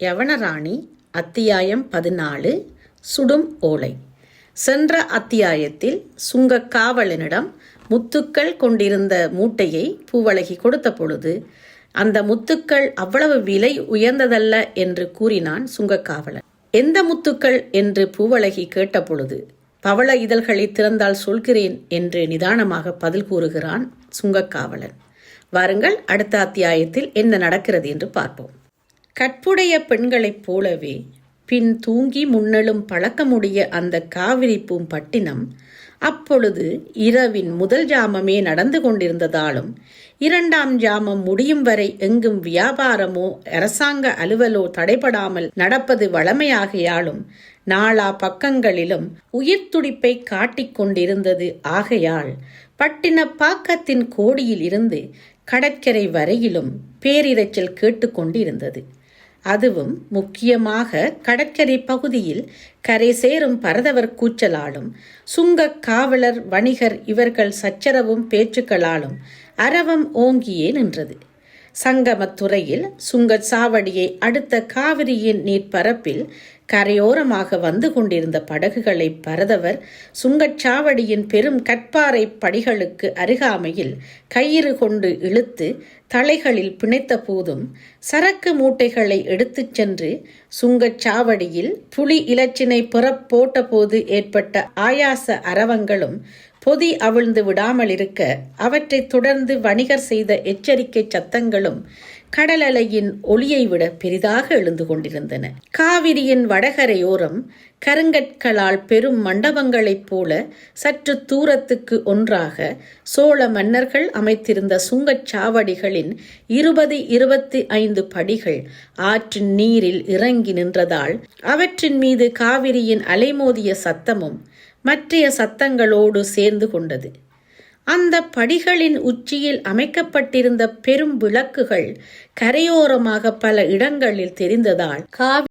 யவனராணி அத்தியாயம் 14 சுடும் ஓலை. சென்ற அத்தியாயத்தில் சுங்கக் காவலனிடம் முத்துக்கள் கொண்டிருந்த மூட்டையை பூவழகி கொடுத்த பொழுது அந்த முத்துக்கள் அவ்வளவு விலை உயர்ந்ததல்ல என்று கூறினான் சுங்கக் காவலன். எந்த முத்துக்கள் என்று பூவழகி கேட்டபொழுது பவள இதழ்களை திறந்தால் சொல்கிறேன் என்று நிதானமாக பதில் கூறுகிறான் சுங்கக் காவலன். வாருங்கள், அடுத்த அத்தியாயத்தில் என்ன நடக்கிறது என்று பார்ப்போம். கற்புடைய பெண்களைப் போலவே பின் தூங்கி முன்னெழும் பழக்கமுடைய அந்த காவிரி பூம்பட்டினம் அப்பொழுது இரவின் முதல் ஜாமமே நடந்து கொண்டிருந்ததாலும் இரண்டாம் ஜாமம் முடியும் வரை எங்கும் வியாபாரமோ அரசாங்க அலுவலோ தடைபடாமல் நடப்பது வழமையாகையாலும் நாலா பக்கங்களிலும் உயிர் துடிப்பை காட்டிக் கொண்டிருந்தது. ஆகையால் பட்டினப்பாக்கத்தின் கோடியில் இருந்து கடற்கரை வரையிலும் பேரிரைச்சல் கேட்டுக்கொண்டிருந்தது. அதுவும் முக்கியமாக கடற்கரை பகுதியில் கரை சேரும் பரதவர் கூச்சலாலும் சுங்கக் காவலர் வணிகர் இவர்கள் சச்சரவும் பேச்சுக்களாலும் அரவம் ஓங்கியே நின்றது. சங்கமத்துறையில் சுங்கச் சாவடியை அடுத்த காவிரியின் நீர்ப்பரப்பில் கரையோரமாக வந்து கொண்டிருந்த படகுகளை பரதவர் சுங்கச்சாவடியின் பெரும் கற்பாறை படிகளுக்கு அருகாமையில் கயிறு கொண்டு இழுத்து தலைகளில் பிணைத்த போதும் சரக்கு மூட்டைகளை எடுத்துச் சென்று சுங்கச்சாவடியில் புலி இலச்சினை புறப்போட்ட போது ஏற்பட்ட ஆயாச அரவங்களும் பொதி அவிழ்ந்து விடாமல் இருக்க அவற்றை தொடர்ந்து வணிகர் செய்த எச்சரிக்கை சத்தங்களும் கடலலையின் ஒளியை விட பெரிதாக எழுந்து கொண்டிருந்தன. காவிரியின் வடகரையோரம் கருங்கற்களால் பெரும் மண்டபங்களைப் போல சற்று தூரத்துக்கு ஒன்றாக சோழ மன்னர்கள் அமைத்திருந்த சுங்கச்சாவடிகளின் 20-25 படிகள் ஆற்றின் நீரில் இறங்கி நின்றதால் அவற்றின் மீது காவிரியின் அலைமோதிய சத்தமும் மற்றைய சத்தங்களோடு சேர்ந்து கொண்டது. அந்த படிகளின் உச்சியில் அமைக்கப்பட்டிருந்த பெரும் விளக்குகள் கரையோரமாக பல இடங்களில் தெரிந்ததால்